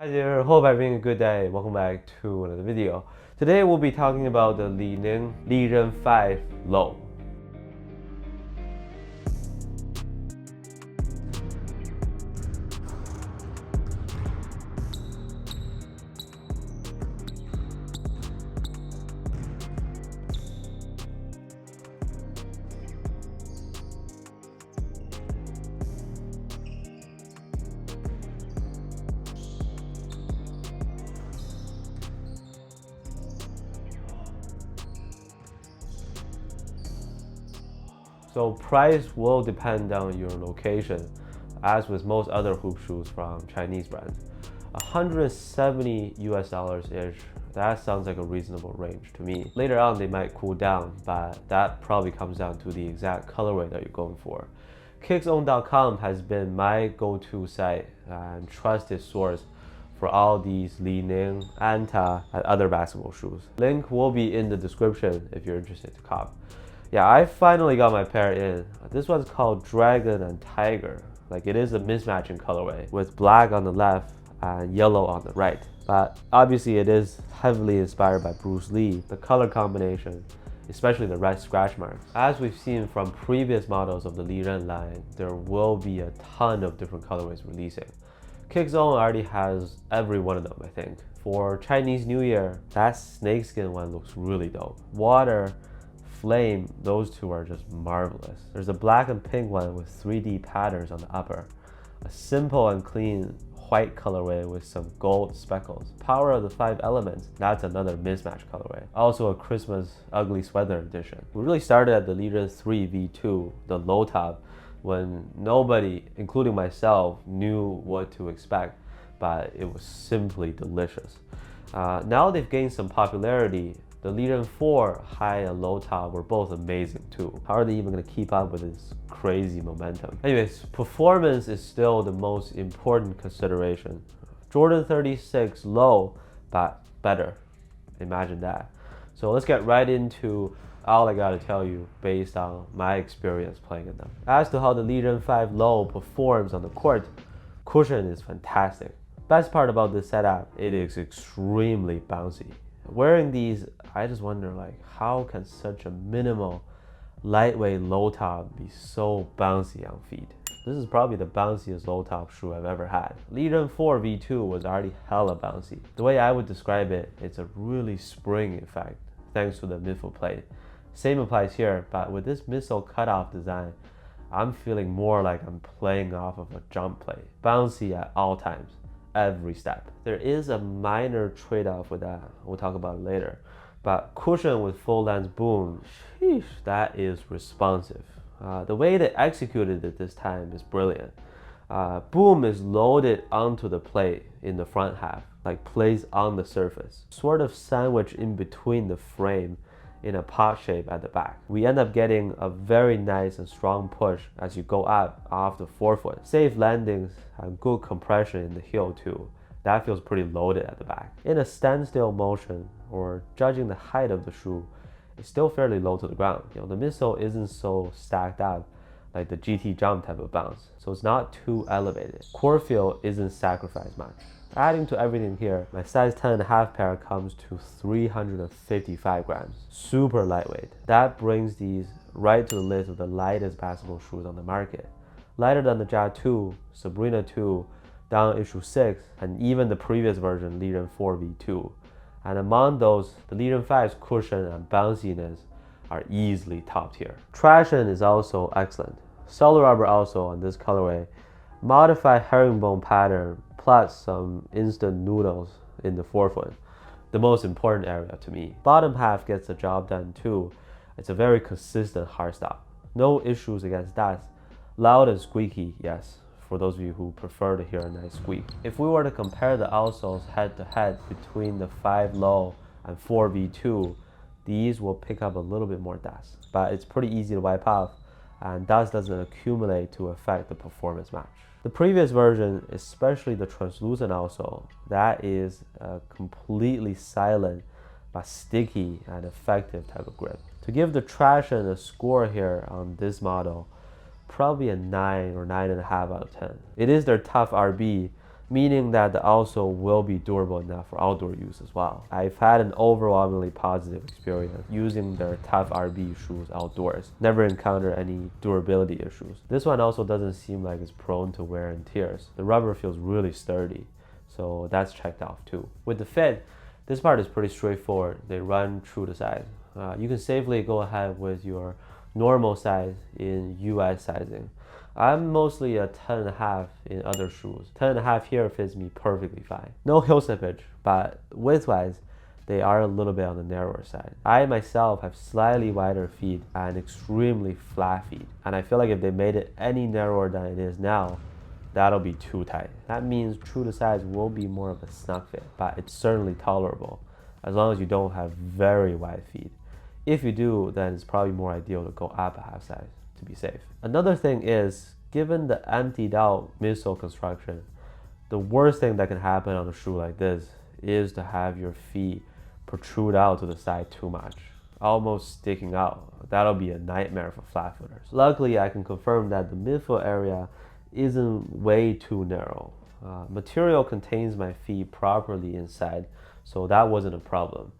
Hi there, hope having a good day. Welcome back to another video. Today we'll be talking about the Li-Ning Liren 5 Low. So price will depend on your location, as with most other hoop shoes from Chinese brands. 170 US dollars-ish, that sounds like a reasonable range to me. Later on they might cool down, but that probably comes down to the exact colorway that you're going for. Kicks.com has been my go-to site and trusted source for all these Li-Ning, Anta, and other basketball shoes. Link will be in the description if you're interested to cop. Yeah, I finally got my pair in. This one's called Dragon and Tiger. Like, it is a mismatching colorway with black on the left and yellow on the right. But obviously it is heavily inspired by Bruce Lee. The color combination, especially the red scratch marks. As we've seen from previous models of the Liren line, there will be a ton of different colorways releasing. Kickzone already has every one of them, I think. For Chinese New Year, that snakeskin one looks really dope. Water, Flame, those two are just marvelous. There's a black and pink one with 3D patterns on the upper. A simple and clean white colorway with some gold speckles. Power of the 5 elements, that's another mismatch colorway. Also a Christmas ugly sweater edition. We really started at the Liren 3 V2, the low top, when nobody, including myself, knew what to expect, but it was simply delicious. Now they've gained some popularity. The Liren 4 high and low top were both amazing too. How are they even going to keep up with this crazy momentum? Anyways, performance is still the most important consideration. Jordan 36 low, but better. Imagine that. So let's get right into all I gotta tell you based on my experience playing in them. As to how the Liren 5 low performs on the court, cushion is fantastic. Best part about this setup, it is extremely bouncy. Wearing these, I just wonder, like, how can such a minimal, lightweight low top be so bouncy on feet? This is probably the bounciest low top shoe I've ever had. Liren 4 V2 was already hella bouncy. The way I would describe it, it's a really spring effect thanks to the midsole plate. Same applies here, but with this midsole cutoff design, I'm feeling more like I'm playing off of a jump plate. Bouncy at all times. Every step. There is a minor trade-off with that. We'll talk about it later. But cushion with full length boom, sheesh, that is responsive. The way they executed it this time is brilliant. Boom is loaded onto the plate in the front half, like placed on the surface, sort of sandwiched in between the frame in a pot shape at the back. We end up getting a very nice and strong push as you go up off the forefoot. Safe landings and good compression in the heel too. That feels pretty loaded at the back. In a standstill motion, or judging the height of the shoe, it's still fairly low to the ground. The midsole isn't so stacked up like the GT jump type of bounce, so it's not too elevated. Core feel isn't sacrificed much. Adding to everything here, my size 10.5 pair comes to 355 grams. Super lightweight. That brings these right to the list of the lightest basketball shoes on the market. Lighter than the Ja 2, Sabrina 2, Down issue 6, and even the previous version, Liren 4 V2. And among those, the Liren 5's cushion and bounciness are easily top tier. Traction is also excellent. Solid rubber also on this colorway. Modified herringbone pattern plus some instant noodles in the forefoot. The most important area to me. Bottom half gets the job done too. It's a very consistent hard stop. No issues against that. Loud and squeaky, yes, for those of you who prefer to hear a nice squeak. If we were to compare the outsoles head to head between the 5 low and 4 V2, these will pick up a little bit more dust, but it's pretty easy to wipe off and dust doesn't accumulate to affect the performance match. The previous version, especially the translucent outsole, that is a completely silent but sticky and effective type of grip. To give the traction a score here on this model, probably a 9 or 9.5 out of 10. It is their tough RB, meaning that the outsole will be durable enough for outdoor use as well. I've had an overwhelmingly positive experience using their Tough RB shoes outdoors. Never encountered any durability issues. This one also doesn't seem like it's prone to wear and tears. The rubber feels really sturdy, so that's checked off too. With the fit, this part is pretty straightforward. They run true to size. You can safely go ahead with your normal size in US sizing. I'm mostly a 10.5 in other shoes. 10.5 here fits me perfectly fine. No heel slippage, but width-wise, they are a little bit on the narrower side. I myself have slightly wider feet and extremely flat feet. And I feel like if they made it any narrower than it is now, that'll be too tight. That means true to size will be more of a snug fit, but it's certainly tolerable as long as you don't have very wide feet. If you do, then it's probably more ideal to go up a half size to be safe. Another thing is, given the emptied out midsole construction, the worst thing that can happen on a shoe like this is to have your feet protrude out to the side too much, almost sticking out. That'll be a nightmare for flat footers. Luckily, I can confirm that the midfoot area isn't way too narrow. Material contains my feet properly inside, so that wasn't a problem.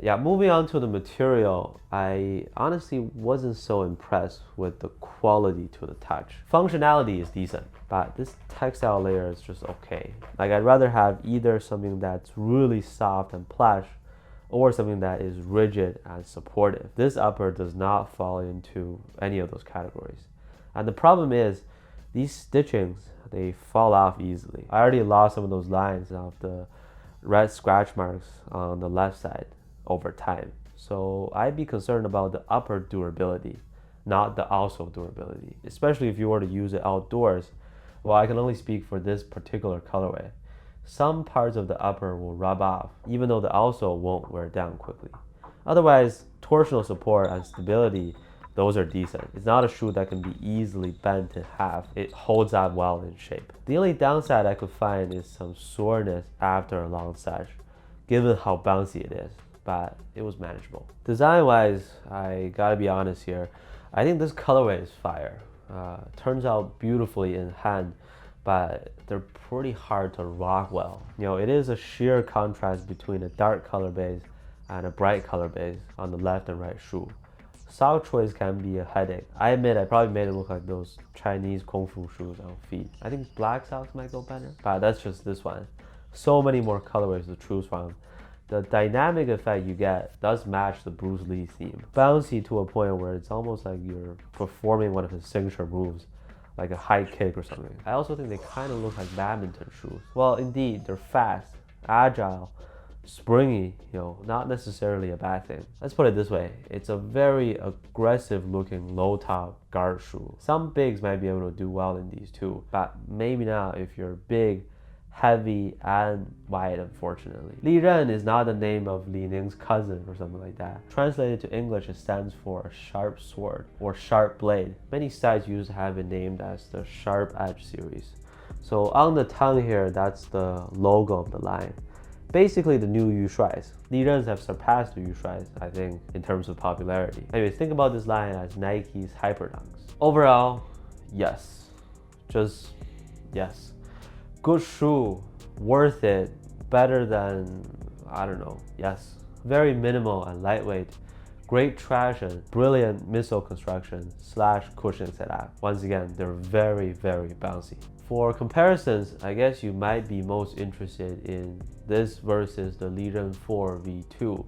Yeah, moving on to the material, I honestly wasn't so impressed with the quality to the touch. Functionality is decent, but this textile layer is just okay. Like, I'd rather have either something that's really soft and plush or something that is rigid and supportive. This upper does not fall into any of those categories. And the problem is, these stitchings, they fall off easily. I already lost some of those lines of the red scratch marks on the left side over time. So I'd be concerned about the upper durability, not the outsole durability, especially if you were to use it outdoors. Well, I can only speak for this particular colorway. Some parts of the upper will rub off, even though the outsole won't wear down quickly. Otherwise, torsional support and stability, those are decent. It's not a shoe that can be easily bent in half. It holds up well in shape. The only downside I could find is some soreness after a long sesh, given how bouncy it is, but it was manageable. Design-wise, I gotta be honest here, I think this colorway is fire. Turns out beautifully in hand, but they're pretty hard to rock well. You know, it is a sheer contrast between a dark color base and a bright color base on the left and right shoe. Sock choice can be a headache. I admit I probably made it look like those Chinese kung fu shoes on feet. I think black socks might go better, but that's just this one. So many more colorways to choose from. The dynamic effect you get does match the Bruce Lee theme. Bouncy to a point where it's almost like you're performing one of his signature moves, like a high kick or something. I also think they kind of look like badminton shoes. Well, indeed, they're fast, agile, springy, not necessarily a bad thing. Let's put it this way, it's a very aggressive looking low top guard shoe. Some bigs might be able to do well in these too, but maybe not if you're big, heavy, and wide, unfortunately. Liren is not the name of Li-Ning's cousin or something like that. Translated to English, it stands for a sharp sword or sharp blade. Many sites used to have it named as the Sharp Edge series. So on the tongue here, that's the logo of the line. Basically the new Yu Shuais. Liren's have surpassed the Yu Shuais, I think, in terms of popularity. Anyway, think about this line as Nike's Hyperdunks. Overall, yes. Just yes. Good shoe, worth it, better than, I don't know, yes. Very minimal and lightweight, great traction, brilliant midsole construction / cushion setup. Once again, they're very, very bouncy. For comparisons, I guess you might be most interested in this versus the Liren 4 V2.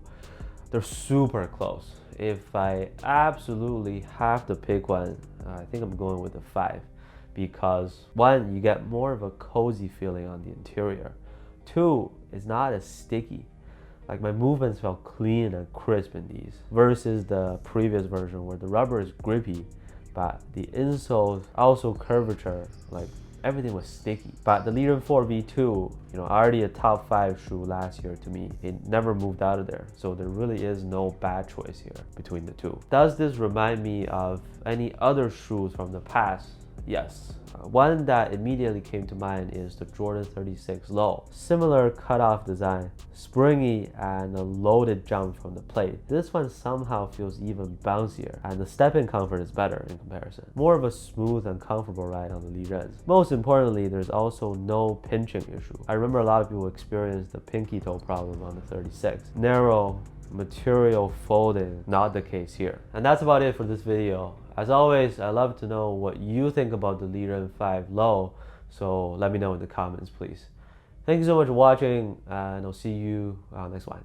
They're super close. If I absolutely have to pick one, I think I'm going with the 5. Because 1, you get more of a cozy feeling on the interior. 2, it's not as sticky. Like, my movements felt clean and crisp in these, versus the previous version where the rubber is grippy, but the insole also curvature, like everything was sticky. But the Liren 4 V2, already a top 5 shoe last year to me. It never moved out of there. So there really is no bad choice here between the two. Does this remind me of any other shoes from the past? Yes. One that immediately came to mind is the Jordan 36 Low. Similar cutoff design, springy and a loaded jump from the plate. This one somehow feels even bouncier and the step-in comfort is better in comparison. More of a smooth and comfortable ride on the Lirens. Most importantly, there's also no pinching issue. I remember a lot of people experience the pinky toe problem on the 36. Narrow, material folding, not the case here. And that's about it for this video. As always, I love to know what you think about the Liren 5 Low, so let me know in the comments, please. Thank you so much for watching, and I'll see you next one.